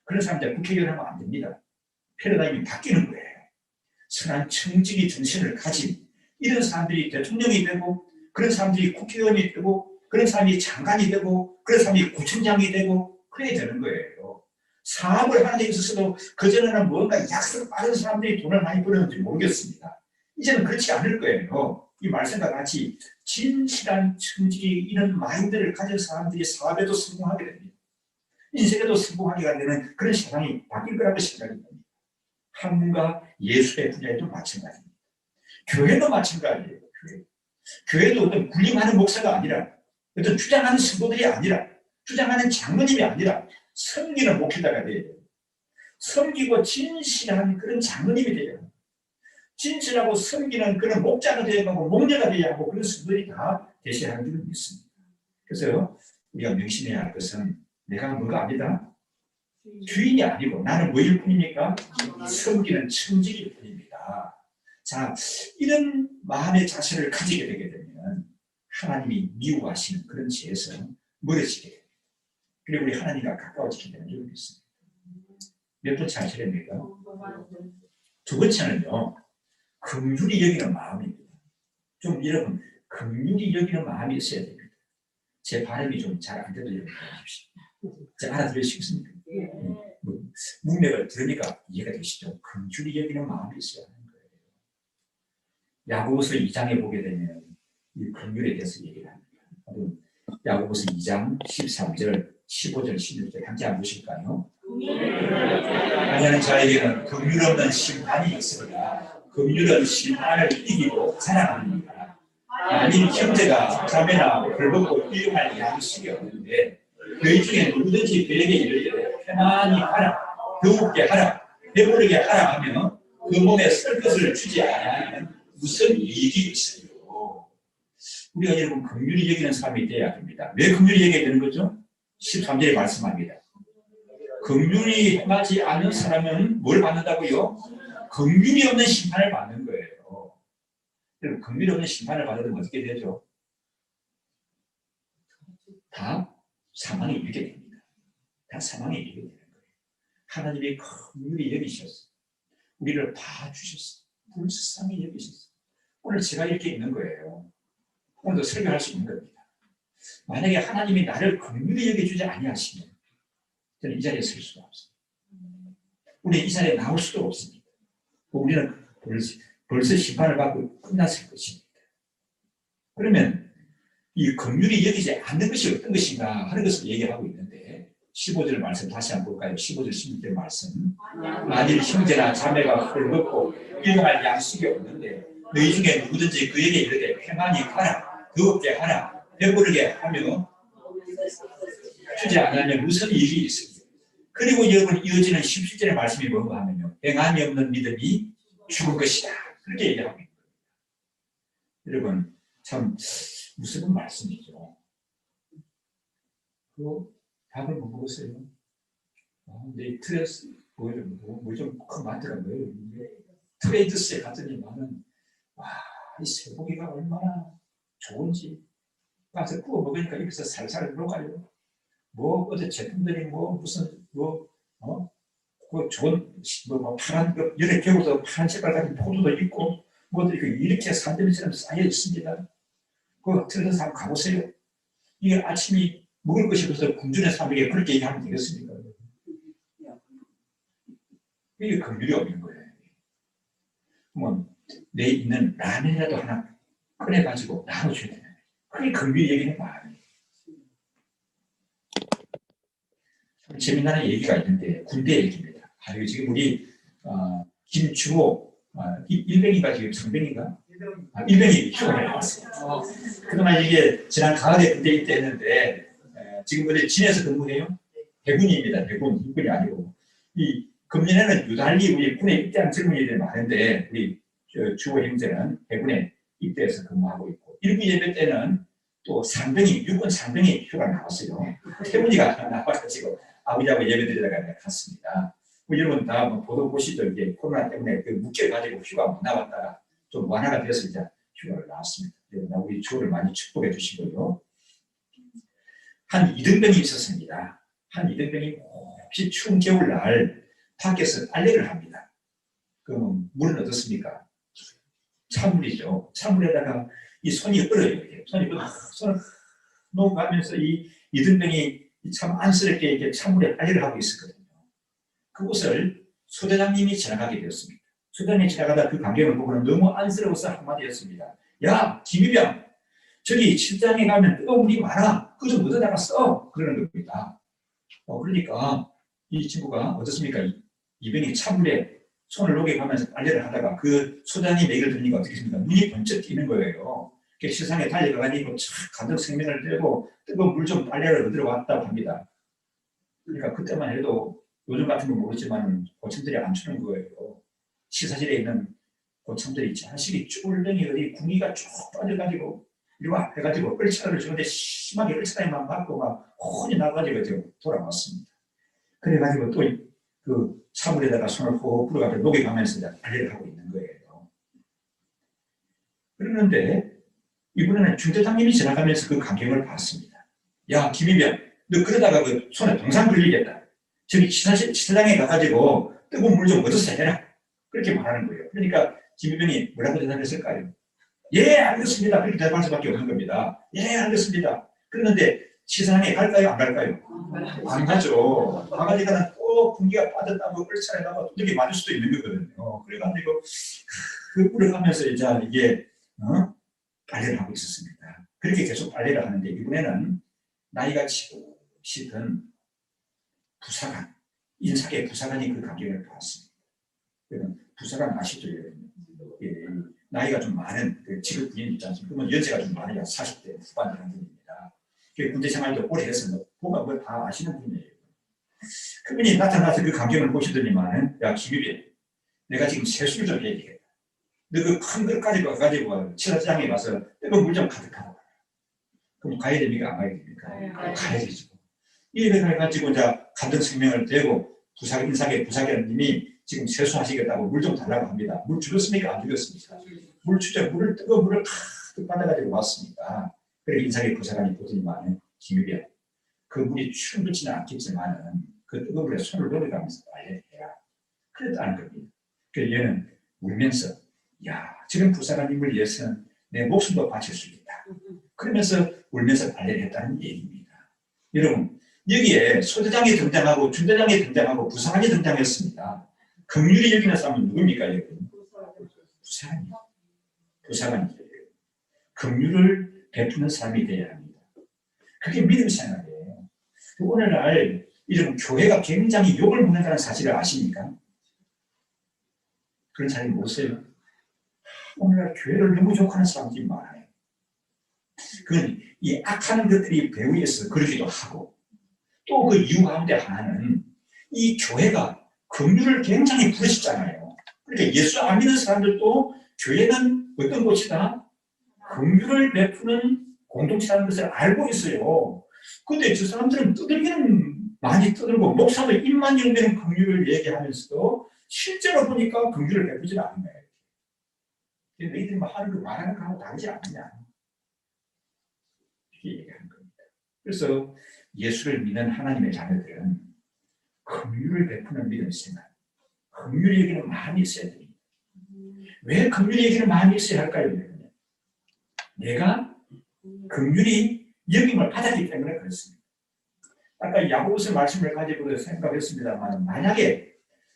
그런 사람들 국회의원 하면 안 됩니다. 패러다임이 바뀌는 거예요. 선한 청지기 정신을 가진 이런 사람들이 대통령이 되고, 그런 사람들이 국회의원이 되고, 그런 사람이 장관이 되고, 그런 사람이 구청장이 되고, 그래야 되는 거예요. 사업을 하는 데 있어서도 그전에는 뭔가 약속 빠른 사람들이 돈을 많이 벌었는지 모르겠습니다. 이제는 그렇지 않을 거예요. 이 말씀과 같이 진실한 청지기 이런 마인드를 가진 사람들이 사업에도 성공하게 됩니다. 인생에도 성공하게 되는 그런 세상이 바뀔 거라고 생각이 됩니다. 학문과 예술의 분야에도 마찬가지입니다. 교회도 마찬가지예요. 교회도 어떤 군림하는 목사가 아니라, 어떤 주장하는 성도들이 아니라, 주장하는 장로님이 아니라 섬기는 목회자가 되어야 돼요. 섬기고 진실한 그런 장로님이 되어야 돼요. 진실하고 섬기는 그런 목자가 되어야 하고 목녀가 되어야 하고 그런 성도들이 다 되셔야 하는 줄을 믿습니다. 그래서 우리가 명심해야 할 것은 내가 뭐가 아니다? 주인이 아니고 나는 뭐일 뿐입니까? 섬기는 청지기일 뿐입니다. 자, 이런 마음의 자세를 가지게 되게 되면 하나님이 미워하시는 그런 죄에서 멀어지게 됩니다. 그리고 우리 하나님과 가까워지게 되는 줄 믿습니다. 몇 번째 하시렵니까? 두 번째는요, 긍휼히 여기는 마음입니다. 좀 여러분, 긍휼히 여기는 마음이 있어야 됩니다. 제 발음이 좀 잘 안 돼도 여러분 알아주십시오. 제가 알아들으시겠습니까? 문맥을 들으니까 이해가 되시죠? 긍휼히 여기는 마음이 있어야 하는 거예요. 야고보서 2장에 보게 되면 이 긍휼에 대해서 얘기를 합니다. 야고보서 2장 13절, 15절, 16절 함께 안 보실까요? 하나는 자에게는 긍휼 없는 심판이 있습니다. 긍휼은 심판을 이기고 자랑합니다. 만일 형제가 자매나 벌벗고 일용할 양식이 없는데 너희 중에 누구든지 그에게 이르되 편안히 하라, 더욱게 하라, 배부르게 하라 하며 그 몸에 쓸 것을 주지 아니하면 무슨 이익이 있으리요. 우리가 여러분 긍휼히 여기는 사람이 되어야 됩니다. 왜 긍휼히 여겨야 되는 거죠? 13절에 말씀합니다. 긍휼히 행하지 않는 사람은 뭘 받는다고요? 긍휼이 없는 심판을 받는 거예요. 여러분, 긍휼이 없는 심판을 받으면 어떻게 되죠? 다 사망에 이르게 됩니다. 다 사망에 이르게 되는 거예요. 하나님이 긍휼히 여기셨어요. 우리를 봐주셨어요. 불쌍히 여기셨어요. 오늘 제가 이렇게 있는 거예요. 오늘도 설교할 수 있는 겁니다. 만약에 하나님이 나를 긍휼히 여겨주지 아니하시면 저는 이 자리에 설 수가 없습니다. 우리 이 자리에 나올 수도 없습니다. 우리는 벌써 심판을 받고 끝났을 것입니다. 그러면 이 긍휼히 여기지 않는 것이 어떤 것인가 하는 것을 얘기하고 있는데 15절 말씀 다시 한번 볼까요? 15절 16절 말씀. 만일 형제나 자매가 헐벗고 일용할 양식이 없는데 너희 중에 누구든지 그에게 이르되 평안히 가라, 더욱게 하라, 배부르게 하며 주지 않으면 무슨 일이 있습니까? 그리고 여러분 이어지는 17절의 말씀이 뭔가 하면요, 행함이 없는 믿음이 죽을 것이다, 그렇게 얘기하고 있는 겁니다. 여러분 참 무서운 말씀이죠. 그 답을 못 먹었어요. 내 트레스 뭐좀 큰 마트가 뭐예요? 트레이드스에 갔더니 나는 이 쇠고기가 얼마나 좋은지 가서 구워 먹으니까 여기서 살살 녹아요. 뭐 어제 제품들이 뭐 무슨 그 좋은 파란 열에 겨울도 파란 색깔 가진 포도도 있고 뭐 이렇게 산더미처럼 쌓여 있습니다. 그 들어서 한번 가보세요. 이게 아침이 먹을 것이 없어서 굶주린 사람에게 그렇게 얘기하면 되겠습니까? 이게 긍휼이 없는 거예요. 그러면 내 있는 라면이라도 하나 꺼내가지고 나눠줘야 되는 거예요. 그게 긍휼히 여기는 마음이에요. 재미나는 얘기가 있는데 군대 얘기입니다. 이거 지금 우리 김주호 일병인가 지금 상병인가? 일병이 휴가를 나왔어요. 그동안 이게 지난 가을에 군대 입대했는데 지금 어디 진에서 근무해요? 해군입니다. 해군, 육군이 아니고. 이 금년에는 유달리 우리 군에 입대한 젊은이들이 많은데 우리 주호 형제는 해군에 입대해서 근무하고 있고 일부 예배 때는 또 상병이, 육군 상병이 휴가 나왔어요. 태훈이가 나와가지고 아버지하고 예배 드리다가 갔습니다. 여러분 다 보도 보시죠. 이게 코로나 때문에 묶여가지고 휴가 못 나왔다가 좀 완화가 돼서 이제 휴가를 나왔습니다. 우리 주호를 많이 축복해 주시고요. 한 이등병이 있었습니다. 한 이등병이 혹시 추운 겨울날 밖에서 빨래를 합니다. 그러면 물은 어떻습니까? 찬물이죠. 찬물에다가 이 손이 얼어요. 손을 녹아가면서 이 이등병이 참 안쓰럽게 이렇게 찬물에 빨래를 하고 있었거든요. 그곳을 소대장님이 지나가게 되었습니다. 소대장님이 지나가다 그 광경을 보고는 너무 안쓰러워서 한마디 했습니다. 야, 김유병, 저기 칠장에 가면 뜨거운 물이 많아. 그거 좀 얻어다가 써. 그러는 겁니다. 그러니까 이 친구가 어떻습니까? 이병이 찬물에 손을 녹여가면서 빨래를 하다가 그 소장님 얘기를 들으니까 어떻게 됩니까? 눈이 번쩍 띄는 거예요. 세상에 달려가가지고 가득 생명을 들고 뜨거운 물 좀 빨래를 얻으러 왔다고 합니다. 그러니까 그때만 해도 요즘 같은 건 모르지만 고참들이 안 추는 거예요. 시사실에 있는 고참들이 자식이 쫄병이 어디 궁기가 쭉 빠져가지고 이리 와 해가지고 끌차를 주는데 심하게 끌차에만 맞고 막 혼이 나가지고 돌아왔습니다. 그래가지고 또 그 차물에다가 손을 호흡 불어가지고 녹여가면서 이제 빨래를 하고 있는 거예요. 그러는데 이번에는 중대장님이 지나가면서 그 광경을 봤습니다. 야, 김희병, 너 그러다가 그 손에 동상 걸리겠다. 저기 치사장에 가가지고 뜨거운 물 좀 얻어서 해라. 그렇게 말하는 거예요. 그러니까 김희병이 뭐라고 대답했을까요? 예, 알겠습니다. 그렇게 대답할 수밖에 없는 겁니다. 예, 알겠습니다. 그런데 치사장에 갈까요? 안 갈까요? 안 가죠. 가가지고는 또 분기가 빠졌다고 끌차에다가 두들겨 맞을 수도 있는 거거든요. 그래가지고 그 물을 하면서 이제 이게 빨래를 하고 있었습니다. 그렇게 계속 빨래를 하는데 이번에는 나이가 지긋시든 부사관, 인사계 부사관이 그 광경을 봤습니다. 부사관 아시죠? 예, 나이가 좀 많은 그 직업 부인 있지 않습니까? 그러면 연세가 좀 많아요. 40대 후반 정도입니다. 군대 생활도 오래 해서 보면 뭐 다 아시는 분이에요. 그분이 나타나서 그 광경을 보시더니만, 야, 김유빈, 내가 지금 세수를 좀 해야 되겠다. 너 그 큰 걸 가지고 치사장에 가서 뜨거운 물 좀 가득하라. 그럼 가야 됩니까? 안 가야 됩니까? 가야 되죠. 이래 가지고 이제 감정 생명을 대고 부사관님이 지금 세수하시겠다고 물 좀 달라고 합니다. 물 주겠습니까? 안 주겠습니까? 물 주자. 뜨거운 물을 가득 받아가지고 왔습니다. 그래 인사계 부사관이 보더니만 김유빈, 그 물이 충분치는 않겠지만은 그 뜨거운 물에 손을 넣어가면서 빨래해라. 그랬다는 겁니다. 그래서 얘는 울면서, 야, 지금 부사관님을 위해서는 내 목숨도 바칠 수 있다. 그러면서 울면서 빨래를 했다는 얘기입니다. 여러분, 여기에 소대장이 등장하고 중대장이 등장하고 부사관이 등장했습니다. 긍휼히 여기는 사람은 누굽니까, 여러분? 부사관이에요. 긍휼을 베푸는 사람이 되어야 합니다. 그게 믿음 생활이에요. 오늘날 이런 교회가 굉장히 욕을 먹는다는 사실을 아십니까? 그런 사람이 모르세요? 오늘날 교회를 너무 욕하는 사람들이 많아요. 그건 이 악한 것들이 배후에서 그러기도 하고, 또 그 이유 가운데 하나는 이 교회가 긍휼을 굉장히 부르시잖아요. 그러니까 예수 안 믿는 사람들도 교회는 어떤 곳이다? 긍휼을 베푸는 공동체라는 것을 알고 있어요. 근데 저 사람들은 떠들기는 많이 떠들고 목사도 입만 열면 긍휼을 얘기하면서도 실제로 보니까 긍휼을 베푸지 않는 거예요. 너희들이 하는 말하는 거하고 다르지 않느냐, 이렇게 얘기하는 겁니다. 그래서 예수를 믿는 하나님의 자녀들은 긍휼을 베푸는 믿음 생활, 긍휼히 여기는 마음이 있어야 됩니다. 왜 긍휼히 여기는 마음이 있어야 할까요? 내가 긍휼히 여김을 받았기 때문에 그렇습니다. 아까 야고보서 말씀을 가지고 생각했습니다만, 만약에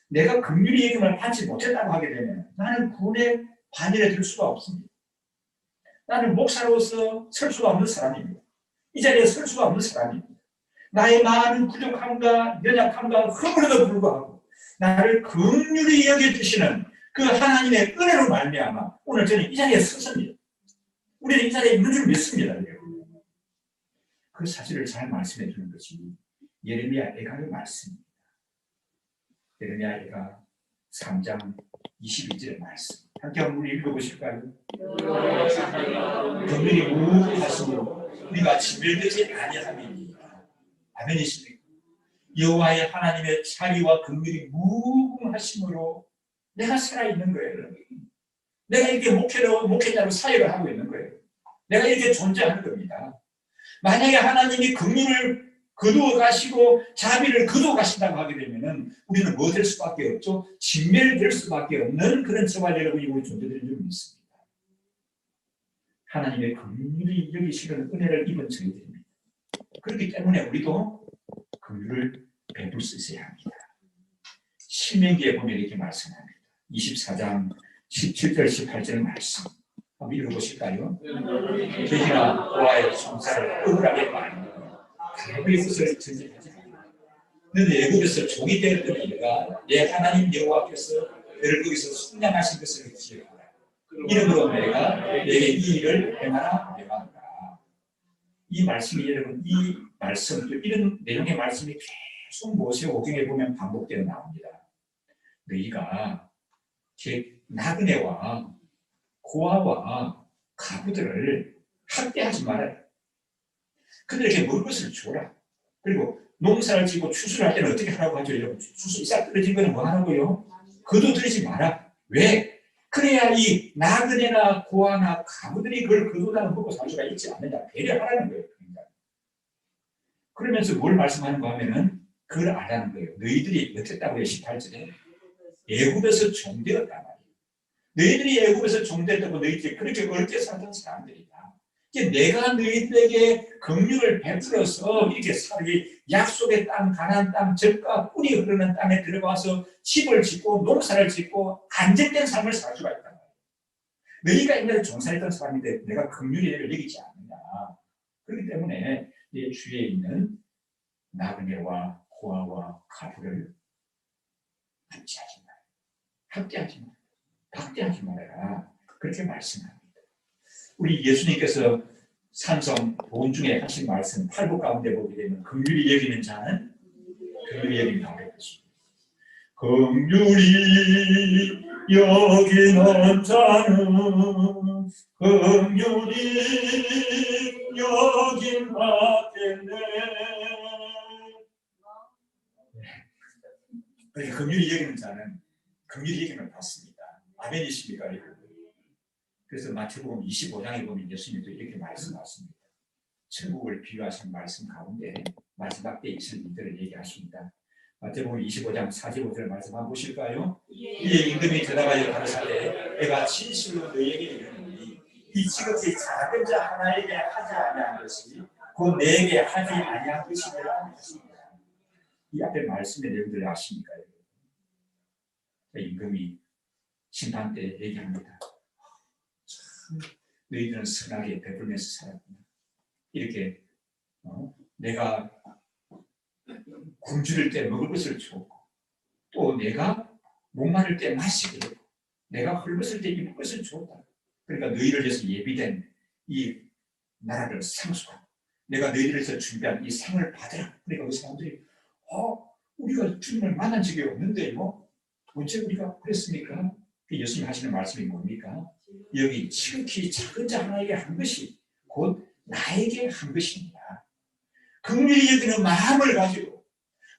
내가 긍휼히 여김을 받지 못했다고 하게 되면 나는 구원의 반열에 들 수가 없습니다. 나는 목사로서 설 수가 없는 사람입니다. 이 자리에 설 수가 없는 사람입니다. 나의 많은 부족함과 연약함과 허물에도 불구하고 나를 긍휼히 여겨주시는 그 하나님의 은혜로 말미암아 오늘 저는 이 자리에 섰습니다. 우리는 이 자리에 있는 줄 믿습니다. 그 사실을 잘 말씀해 주는 것이 예레미야 애가의 말씀입니다. 예레미야 애가 3장 22절의 말씀. 함께 한번 우리 읽어보실까요? 긍휼이 무궁하심으로 우리가 진멸되지 아니함이니이다. 아멘이십니까? 여호와의 하나님의 자비와 긍휼이 무궁하심으로 내가 살아있는 거예요. 내가 이렇게 목회자로 사역을 하고 있는 거예요. 내가 이렇게 존재하는 겁니다. 만약에 하나님이 긍휼을 거두어 가시고 자비를 거두어 가신다고 하게 되면 우리는 뭐 될 수밖에 없죠? 진멸될 수밖에 없는 그런 저와 여러분이 우리 존재되는 줄 믿습니다. 하나님의 긍휼히 여기시는 은혜를 입은 저희들입니다. 그렇기 때문에 우리도 긍휼을 베풀 수 있어야 합니다. 신명기에 보면 이렇게 말씀합니다. 24장 17절 18절 말씀 한번 읽어보실까요? 돼지나 고아의 송사를 억울하게 말하는 가부의 것을 전제하지 않아. 너는 애굽에서 종이 되었던 이가 내 하나님 여호와께서 너를 거기서 순양하신 것을 기억하라. 이러므로 내가 내게 이 일을 행하라 명한다. 이 말씀이 여러분, 이 말씀 또 이런 내용의 말씀이 계속 모세오경에 보면 반복되어 나옵니다. 너희가 제 나그네와 고아와 가부들을 학대하지 말아요. 그들에게 먹을 것을 줘라. 그리고 농사를 짓고 추수를 할 때는 어떻게 하라고 하죠? 여러분, 추수 싹 떨어진 거는 뭐 하라고요? 거둬들이지 마라. 왜? 그래야 이 나그네나 고아나 가부들이 그걸 거두다가 먹고 살 수가 있지 않느냐. 배려하라는 거예요. 그러니까. 그러면서 뭘 말씀하는가 하면은 그걸 알라는 거예요. 너희들이 어땠다고요? 18절에 애굽에서 종되었단 말이에요. 너희들이 애굽에서 종되었다고 너희들이 그렇게 어렵게 살던 사람들이다. 내가 너희들에게 긍휼을 베풀어서 이렇게 살기 약속의 땅, 가나안 땅, 젖과 꿀이 흐르는 땅에 들어가서 집을 짓고 농사를 짓고 안정된 삶을 살 수가 있다. 너희가 옛날에 종살했던 사람인데 내가 긍휼히 너를 여기지 않느냐. 그렇기 때문에 내 주위에 있는 나그네와 고아와 가부를 학대하지 마라. 학대하지 마라. 박대하지 말아라. 그렇게 말씀합니다. 우리 예수님께서 산성 본중에 하신 말씀 8부 가운데 보게 되면 긍휼히 여기는 자는 긍휼히 여기는 자는 것입니다. 긍휼히 여기는 자는 긍휼히 여긴 받겠네. 그러니까 긍휼히 여기는 자는 긍휼히 여기면 받습니다. 아멘이십니까? 그래서 마태복음 25장에 보면 예수님도 이렇게 말씀하십니다. 천국을 비유하신 말씀 가운데 마지막 때 있을 일들을 얘기하십니다. 마태복음 25장 45절 말씀 한번 보실까요? 이에 임금이 대답하여 가로사대 내가 진실로 너희에게 이르노니 이 지극히 작은 자 하나에게 하지 아니한 것이 곧 내게 하지 아니한 것이니라 하십니다. 이 앞에 말씀의 내용들을 아십니까? 임금이 심판 때 얘기합니다. 너희들은 선하게 베풀면서 살았구나. 이렇게 내가 굶주릴 때 먹을 것을 주었고 또 내가 목마를 때 마시게 했고 내가 헐벗을 때 입을 것을 주었다. 그러니까 너희를 위해서 예비된 이 나라를 상속하고 내가 너희를 위해서 준비한 이 상을 받으라. 그러니까 그 사람들이 우리가 주님을 만난 적이 없는데요. 언제 우리가 그랬습니까? 예수님 하시는 말씀이 뭡니까? 여기 지극히 작은 자 하나에게 한 것이 곧 나에게 한 것입니다. 긍휼히 여기는 마음을 가지고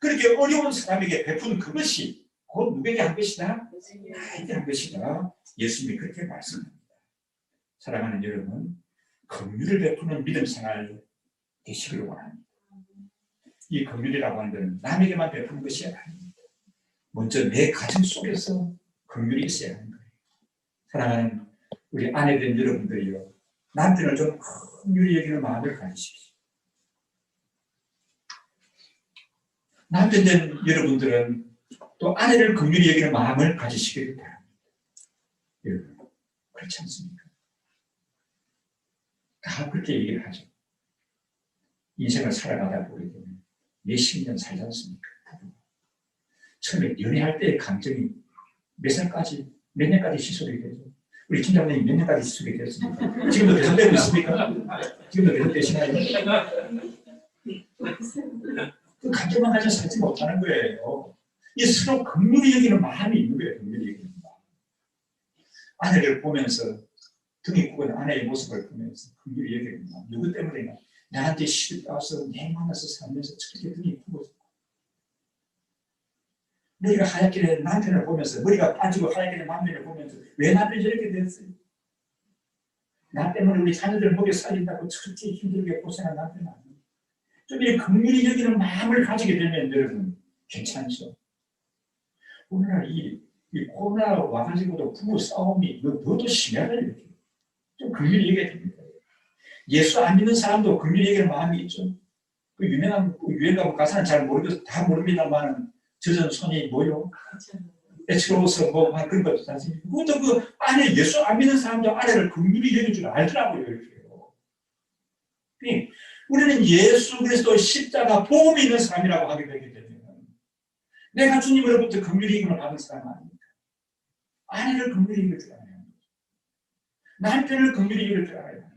그렇게 어려운 사람에게 베푼 그것이 곧 누구에게 한 것이다? 나에게 한 것이다. 예수님이 그렇게 말씀합니다. 사랑하는 여러분, 긍휼을 베푸는 믿음 생활 되시기를 원합니다. 이 긍휼이라고 하는 것은 남에게만 베푸는 것이 아닙니다. 먼저 내 가정 속에서 긍휼이 있어야 하는 거예요. 사랑하는 우리 아내된 여러분들이요, 남편을 좀 긍휼히 여기는 마음을 가지십시오. 남편된 여러분들은 또 아내를 긍휼히 여기는 마음을 가지시기를 바랍니다. 여러분, 그렇지 않습니까? 다 그렇게 얘기를 하죠. 인생을 살아가다 보게 되면 몇십 년 살지 않습니까? 처음에 연애할 때의 감정이 몇 살까지, 몇 년까지 시술이 되죠? 우리 팀장님이 몇 년까지 시술이 되었습니까? 지금도 계속되고 있습니까? 지금도 계속되시나요? 그 감정만 가지고 살지 못하는 거예요. 이 서로 긍휼히 여기는 마음이 있는 거예요. 긍휼히 여기는 마음. 아내를 보면서 등이 굽은 아내의 모습을 보면서 긍휼히 여기는 마음. 누구 때문에 나한테 시집 가서 내 만나서 살면서 저렇게 등이 굽어서 머리가 하얗게 된 남편을 보면서 머리가 빠지고 하얗게 된 남편을 보면서 왜 남편이 저렇게 됐어요? 나 때문에 우리 자녀들 먹여 살린다고 저렇게 힘들게 고생한 남편은 아니에요. 좀 이렇게 긍휼히 여기는 마음을 가지게 되면 여러분 괜찮죠? 오늘날 이 코로나 와가지고도 부부 싸움이 너도 심하다 이렇게 좀 긍휼히 여겨야 됩니다. 예수 안 믿는 사람도 긍휼히 여기는 마음이 있죠. 그 유명한 유행가 가사는 잘 모르겠어 다 모릅니다만 젖은 손이 뭐요? 애처로워서 뭐 그런 것도 있지 않습니까? 그것도 그 안에 예수 안 믿는 사람도 아내를 긍휼히 여길 줄 알더라고요. 이렇게요. 우리는 예수 그리스도 십자가 복음이 있는 사람이라고 하게 되기 때문에 내가 주님으로부터 긍휼히 여김을 받은 사람 아닙니까? 아내를 긍휼히 여길 줄 알아야 합니다. 남편을 긍휼히 여길 줄 알아야 합니다.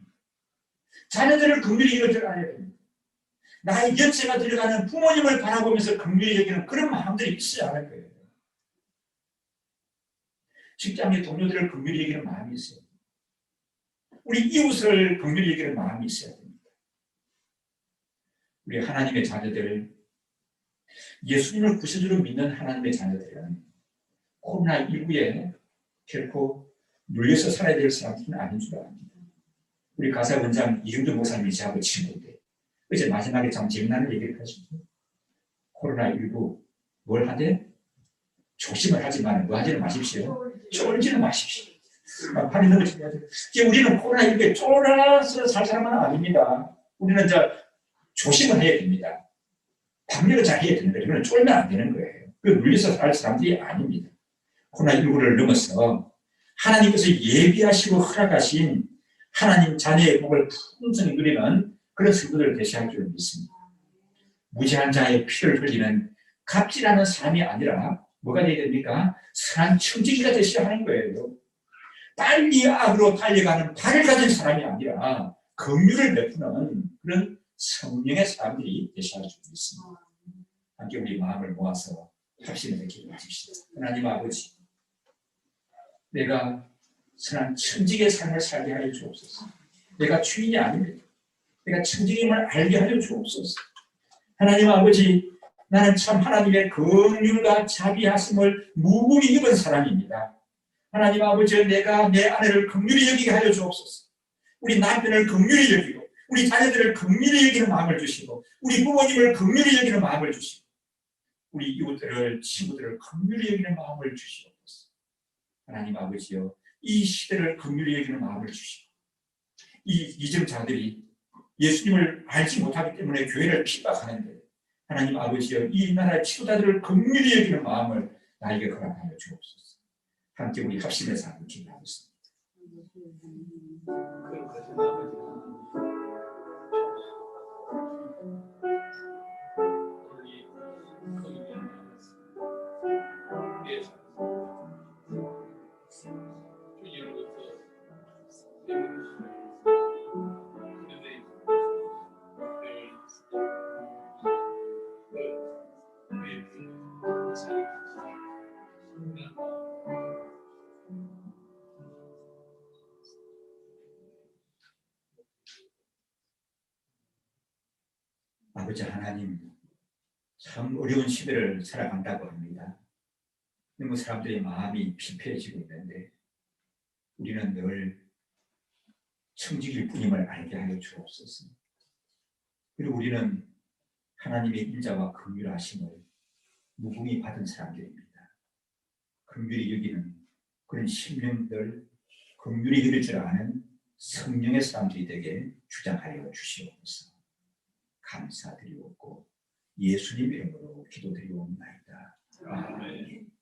자녀들을 긍휼히 여길 줄 알아야 됩니다. 나의 연세가 들어가는 부모님을 바라보면서 긍휼히 여기는 그런 마음들이 있어야 하는 거예요. 직장의 동료들을 긍휼히 여기는 마음이 있어요. 우리 이웃을 긍휼히 여기는 마음이 있어야 됩니다. 우리 하나님의 자녀들, 예수님을 구세주로 믿는 하나님의 자녀들은 코로나19에 결코 눌려서 살아야 될 사람들은 아닌 줄 압니다. 우리 가사 원장 이경주 목사님이 저하고 친구인데 어제 마지막에 참 재미나는 얘기를 하시죠. 코로나19 뭘 하되? 조심을 하지만 뭐 하지는 마십시오. 쫄지는 마십시오. 팔이 넘어지게 하죠. 우리는 코로나19에 쫄아서 살 사람은 아닙니다. 우리는 조심을 해야 됩니다. 방역을 잘 해야 됩니다. 이거는 쫄면 안 되는 거예요. 그 물려서 살 사람들이 아닙니다. 코로나19를 넘어서 하나님께서 예비하시고 허락하신 하나님 자녀의 복을 풍성히 누리는 그런 성도들을 대시할 줄 믿습니다. 무지한 자의 피를 흘리는 갑질하는 사람이 아니라 뭐가 되어야 됩니까? 선한 청지기가 되셔야 하는 거예요. 빨리 악으로 달려가는 발을 가진 사람이 아니라 긍휼을 베푸는 그런 성령의 사람들이 되셔야 할 줄 믿습니다. 함께 우리 마음을 모아서 합심해서 기도하십시다. 하나님 아버지, 내가 선한 청지기의 삶을 살게 하여 주옵소서. 내가 주인이 아닙니다. 내가 청지기임을 알게 하여 주옵소서. 하나님 아버지, 나는 참 하나님의 긍휼과 자비하심을 무궁히 입은 사람입니다. 하나님 아버지, 내가 내 아내를 긍휼히 여기게 하여 주옵소서. 우리 남편을 긍휼히 여기고 우리 자녀들을 긍휼히 여기는 마음을 주시고 우리 부모님을 긍휼히 여기는 마음을 주시고 우리 이웃들을 친구들을 긍휼히 여기는 마음을 주시옵소서. 하나님 아버지여, 이 시대를 긍휼히 여기는 마음을 주시고 이 이정자들이 예수님을 알지 못하기 때문에 교회를 핍박하는데 하나님 아버지여, 이 나라의 지도자들을 긍휼히 여기는 마음을 나에게 허락하여 주옵소서. 함께 우리 합심해서 한번 기도하겠습니다. 아버지 하나님, 참 어려운 시대를 살아간다고 합니다. 너무 사람들의 마음이 피폐해지고 있는데 우리는 늘 청지기일 뿐임을 알게 하여 주옵소서. 그리고 우리는 하나님의 인자와 긍휼하심을 무궁히 받은 사람들입니다. 긍휼히 여기는 그런 심령들, 긍휼히 여길 줄 아는 성령의 사람들이 되게 주장하여 주시옵소서. 감사드리옵고 예수님 이름으로 기도드리옵나이다. 아멘.